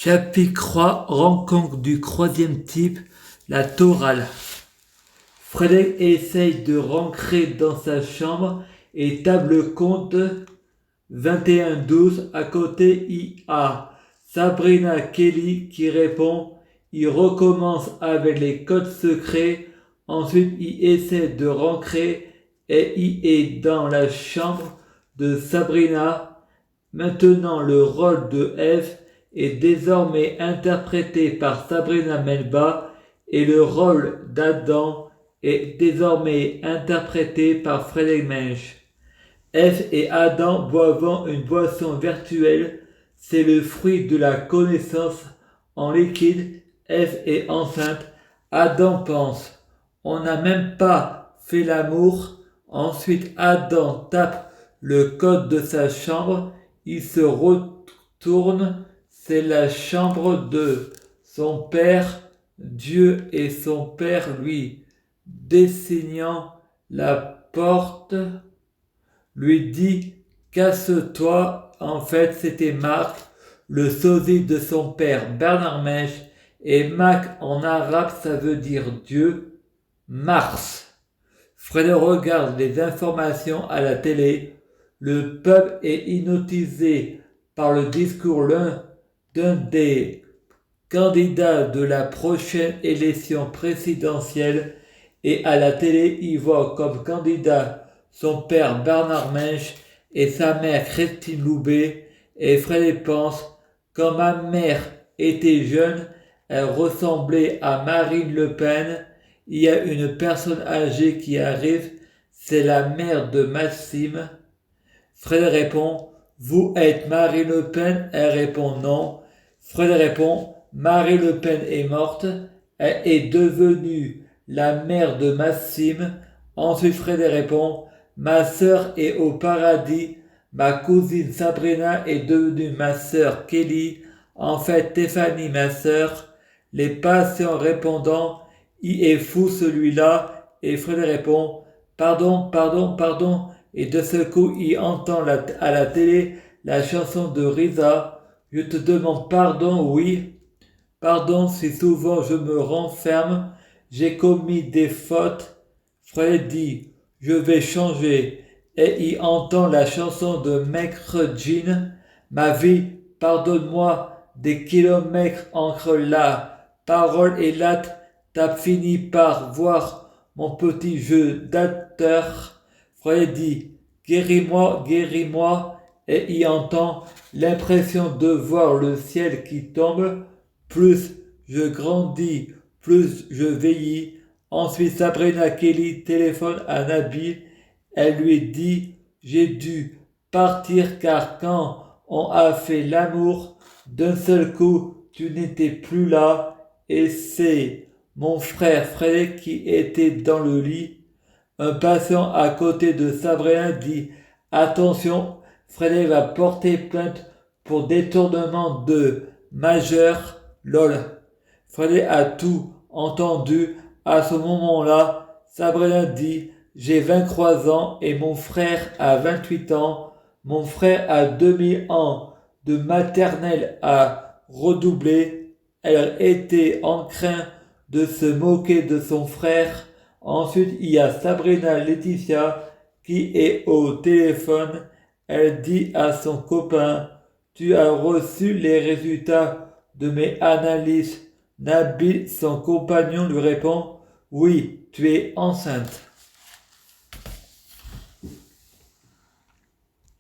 Chapitre 3, rencontre du troisième type, la chorale. Frédéric essaye de rentrer dans sa chambre et table compte 21-12. À côté, il a Sabrina Kelly qui répond. Il recommence avec les codes secrets. Ensuite, il essaie de rentrer et il est dans la chambre de Sabrina. Maintenant, le rôle de Eve est désormais interprété par Sabrina Melba et le rôle d'Adam est désormais interprété par Frédéric Mensch. Eve et Adam boivant une boisson virtuelle, c'est le fruit de la connaissance en liquide. Eve est enceinte. Adam pense, on n'a même pas fait l'amour. Ensuite, Adam tape le code de sa chambre. Il se retourne, c'est la chambre de son père. Dieu et son père lui dessinant la porte lui dit casse-toi. En fait, c'était Marc, le sosie de son père Bernard Mèche, et Mac en arabe ça veut dire Dieu. Mars. Fred regarde les informations à la télé. Le peuple est hypnotisé par le discours d'un des candidats de la prochaine élection présidentielle et à la télé, il voit comme candidat son père Bernard Mèche et sa mère Christine Loubet. Et Fred pense, quand ma mère était jeune, elle ressemblait à Marine Le Pen. Il y a une personne âgée qui arrive, c'est la mère de Maxime. Fred répond, vous êtes Marine Le Pen? Elle répond non. Fred répond, Marine Le Pen est morte, elle est devenue la mère de Maxime. Ensuite Fred répond, ma sœur est au paradis, ma cousine Sabrina est devenue ma sœur Kelly, en fait Stéphanie ma sœur. Les patients répondant, il est fou celui-là, et Fred répond, pardon, pardon, pardon, et de ce coup il entend à la télé la chanson de Risa, je te demande pardon, oui, pardon si souvent je me renferme, j'ai commis des fautes. Fred dit, je vais changer, et il entend la chanson de Maître Jean, ma vie, pardonne-moi, des kilomètres entre la parole et l'acte, t'as fini par voir mon petit jeu d'acteur. Fred dit, guéris-moi, guéris-moi, et il entend l'impression de voir le ciel qui tombe. Plus je grandis, plus je vieillis. Ensuite, Sabrina Kelly téléphone à Nabil. Elle lui dit, j'ai dû partir car quand on a fait l'amour, d'un seul coup, tu n'étais plus là. Et c'est mon frère Fred qui était dans le lit. Un patient à côté de Sabrina dit, attention, Fred va porter plainte pour détournement de majeur. Lol. Fred a tout entendu. À ce moment-là, Sabrina dit, j'ai 23 ans et mon frère a 28 ans. Mon frère a 2000 ans de maternelle à redoubler. Elle était en train de se moquer de son frère. Ensuite, il y a Sabrina Laetitia qui est au téléphone. Elle dit à son copain, tu as reçu les résultats de mes analyses. Nabil, son compagnon, lui répond, oui, tu es enceinte.